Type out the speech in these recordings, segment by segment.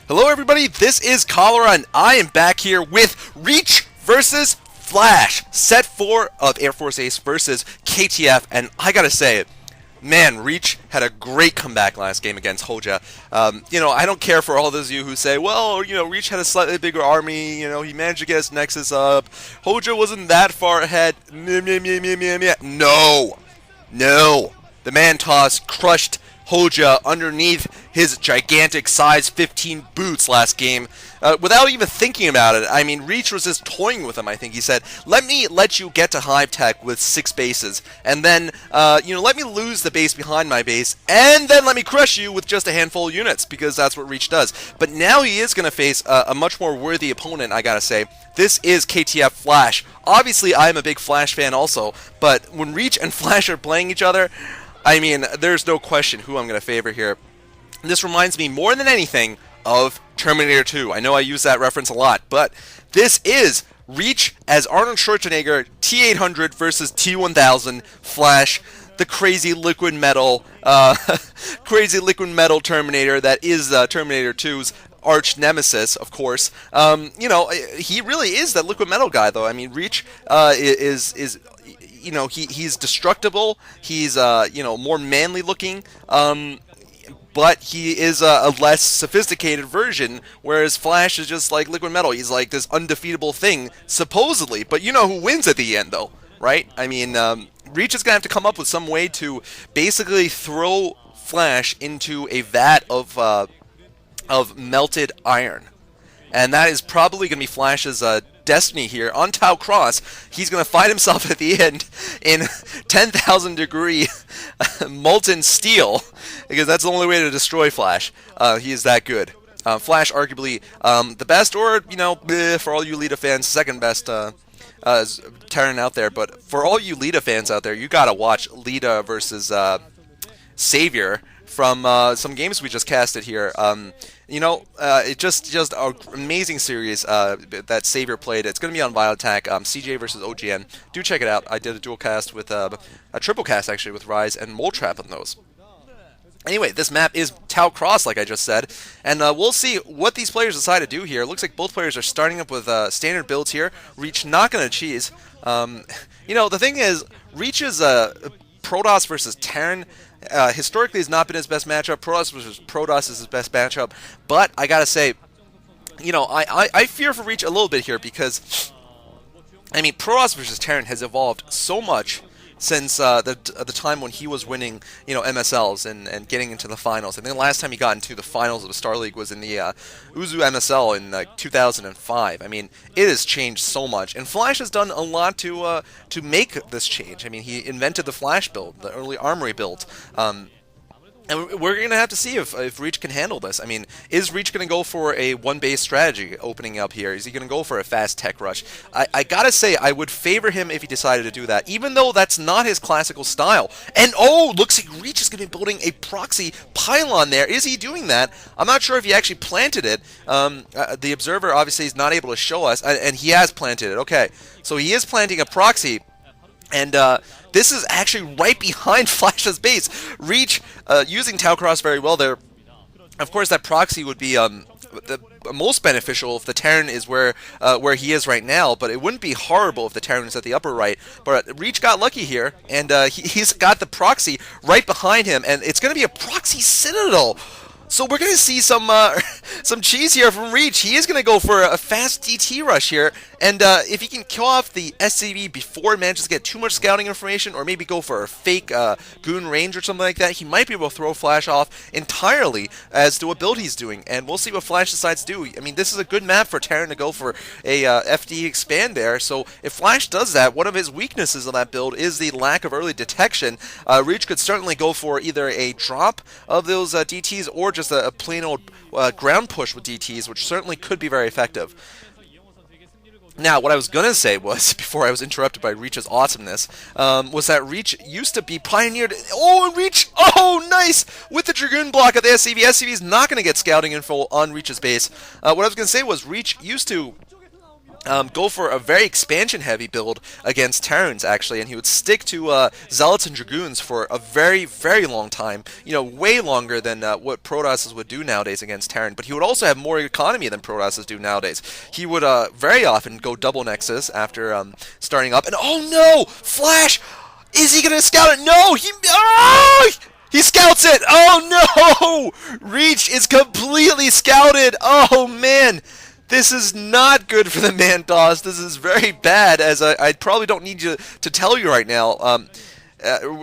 Hello everybody, this is Cholera and I am back here with Reach versus Flash, set 4 of Air Force Ace versus KTF, and I gotta say, man, Reach had a great comeback last game against Hoja. I don't care for all those of you who say, well, Reach had a slightly bigger army, he managed to get his Nexus up, Hoja wasn't that far ahead, no, the Mantos crushed Hoja underneath his gigantic size 15 boots last game without even thinking about it. I mean, Reach was just toying with him, I think. He said, let you get to Hive Tech with 6 bases, and then, let me lose the base behind my base, and then let me crush you with just a handful of units, because that's what Reach does. But now he is going to face a much more worthy opponent, I gotta say. This is KTF Flash. Obviously, I'm a big Flash fan also, but when Reach and Flash are playing each other, I mean, there's no question who I'm going to favor here. This reminds me more than anything of Terminator 2. I know I use that reference a lot, but this is Reach as Arnold Schwarzenegger T-800 versus T-1000 Flash, the crazy liquid metal Terminator that is Terminator 2's arch nemesis, of course. He really is that liquid metal guy, though. I mean, Reach is he's destructible. He's more manly looking. But he is a less sophisticated version, whereas Flash is just like liquid metal. He's like this undefeatable thing, supposedly. But you know who wins at the end, though, right? I mean, Reach is going to have to come up with some way to basically throw Flash into a vat of melted iron. And that is probably going to be Flash's destiny here. On Tau Cross, he's going to find himself at the end in 10,000 degree molten steel, because that's the only way to destroy Flash. He is that good. Flash arguably the best, or, for all you Lita fans, second best Terran out there. But for all you Lita fans out there, you got to watch Lita versus Savior from some games we just casted here. It just an amazing series that Savior played. It's going to be on Violattack, CJ versus OGN. Do check it out. I did a dual cast with a triple cast actually with Rise and Mole Trap on those. Anyway, this map is Tau Cross, like I just said, and we'll see what these players decide to do here. It looks like both players are starting up with standard builds here. Reach not going to cheese. The thing is, Reach is Protoss versus Terran. Historically has not been his best matchup. Protoss versus Protoss is his best matchup. But I gotta say, I fear for Reach a little bit here, because, I mean, Protoss versus Terran has evolved so much since the time when he was winning, MSLs and getting into the finals. I think the last time he got into the finals of the Star League was in the Uzu MSL in 2005. I mean, it has changed so much, and Flash has done a lot to make this change. I mean, he invented the Flash build, the early Armory build. And we're going to have to see if Reach can handle this. I mean, is Reach going to go for a one-base strategy opening up here? Is he going to go for a fast tech rush? I got to say, I would favor him if he decided to do that, even though that's not his classical style. And, looks like Reach is going to be building a proxy pylon there. Is he doing that? I'm not sure if he actually planted it. The observer obviously is not able to show us, and he has planted it. Okay, so he is planting a proxy. And this is actually right behind Flash's base. Reach using Tau Cross very well there. Of course, that proxy would be the most beneficial if the Terran is where he is right now, but it wouldn't be horrible if the Terran is at the upper right. But Reach got lucky here, and he's got the proxy right behind him, and it's going to be a proxy citadel. So we're going to see some cheese here from Reach. He is going to go for a fast DT rush here, and if he can kill off the SCV before it manages to get too much scouting information, or maybe go for a fake goon range or something like that, he might be able to throw Flash off entirely as to what build he's doing, and we'll see what Flash decides to do. I mean, this is a good map for Terran to go for a FD expand there, so if Flash does that, one of his weaknesses of that build is the lack of early detection. Reach could certainly go for either a drop of those DTs or just a plain old ground push with DTs, which certainly could be very effective. Now, what I was going to say was, before I was interrupted by Reach's awesomeness, was that Reach used to be pioneered... Oh, Reach! Oh, nice! With the Dragoon block of the SCV. SCV is not going to get scouting info on Reach's base. What I was going to say was Reach used to go for a very expansion-heavy build against Terrans, actually, and he would stick to Zealots and Dragoons for a very, very long time, way longer than what Protosses would do nowadays against Terran, but he would also have more economy than Protosses do nowadays. He would very often go double Nexus after starting up, and oh no! Flash! Is he going to scout it? No! He scouts it! Oh no! Reach is completely scouted! Oh man! This is not good for the Mantos. This is very bad, as I probably don't need to tell you right now.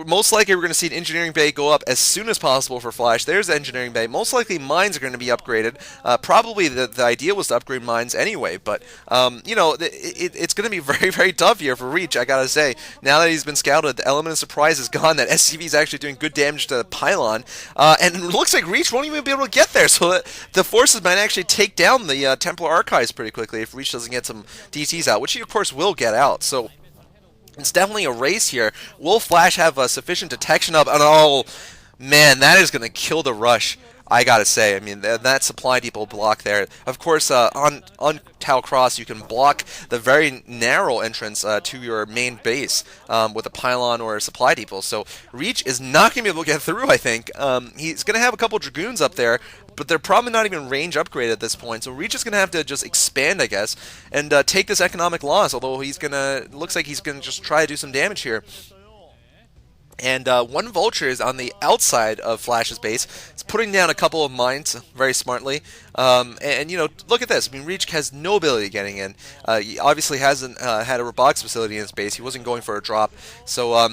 Most likely we're going to see an engineering bay go up as soon as possible for Flash. There's the engineering bay. Most likely mines are going to be upgraded. Probably the idea was to upgrade mines anyway, but it's going to be very, very tough here for Reach, I gotta say. Now that he's been scouted, the element of surprise is gone. That SCV is actually doing good damage to the pylon, and it looks like Reach won't even be able to get there, so the forces might actually take down the Templar Archives pretty quickly if Reach doesn't get some DTs out, which he of course will get out. So it's definitely a race here. Will Flash have sufficient detection up? And oh, man, that is going to kill the rush, I gotta say. I mean, that supply depot block there. Of course, on Tau Cross, you can block the very narrow entrance to your main base with a pylon or a supply depot. So Reach is not going to be able to get through, I think. He's going to have a couple Dragoons up there, but they're probably not even range upgraded at this point. So Reach is going to have to just expand, I guess, and take this economic loss, although looks like he's going to just try to do some damage here. And one Vulture is on the outside of Flash's base. It's putting down a couple of mines very smartly. Look at this. I mean, Reach has no ability getting in. He obviously hasn't had a robotics facility in his base. He wasn't going for a drop. So,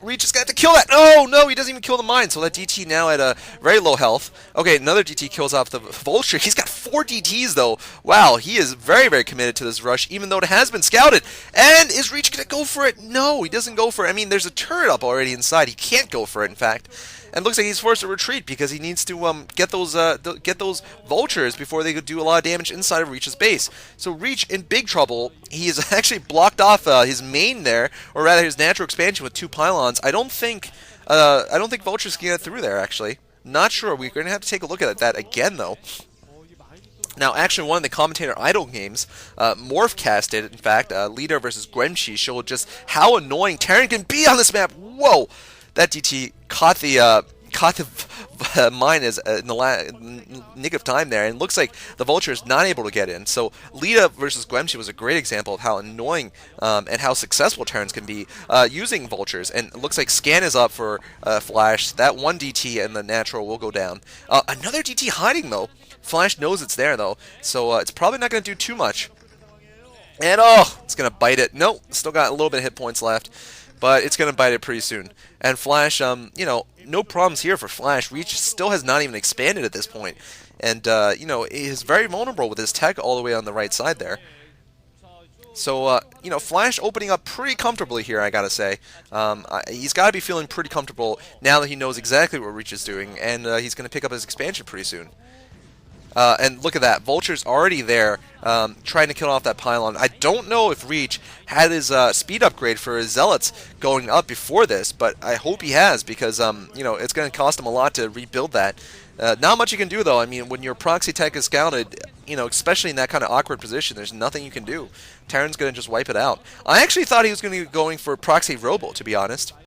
Reach is going to have to kill that. Oh, no, he doesn't even kill the mine. So that DT now at a very low health. Okay, another DT kills off the Vulture. He's got 4 DTs, though. Wow, he is very, very committed to this rush, even though it has been scouted. And is Reach going to go for it? No, he doesn't go for it. I mean, there's a turret up already inside. He can't go for it, in fact. And looks like he's forced to retreat because he needs to get those Vultures before they could do a lot of damage inside of Reach's base. So Reach in big trouble. He has actually blocked off his main there, or rather his natural expansion with 2 pylons. I don't think Vultures can get through there. Actually, not sure. We're going to have to take a look at that again, though. Now, actually, one of the commentator idle games, Morphcasted, in fact, Leader versus Grenchi, showed just how annoying Terran can be on this map. Whoa! That DT caught the mine in the nick of time there, and it looks like the Vulture is not able to get in. So Lita versus Gwenchi was a great example of how annoying and how successful Terrans can be using Vultures. And it looks like Scan is up for Flash. That one DT and the natural will go down. Another DT hiding, though. Flash knows it's there, though, so it's probably not going to do too much. And it's going to bite it. Nope, still got a little bit of hit points left, but it's going to bite it pretty soon. And Flash, no problems here for Flash. Reach still has not even expanded at this point. And, is very vulnerable with his tech all the way on the right side there. So, Flash opening up pretty comfortably here, I gotta say. He's got to be feeling pretty comfortable now that he knows exactly what Reach is doing, and he's going to pick up his expansion pretty soon. And look at that, Vulture's already there, trying to kill off that pylon. I don't know if Reach had his speed upgrade for his Zealots going up before this, but I hope he has, because it's going to cost him a lot to rebuild that. Not much you can do, though. I mean, when your proxy tech is scouted, especially in that kind of awkward position, there's nothing you can do. Terran's going to just wipe it out. I actually thought he was going to be going for proxy robo, to be honest.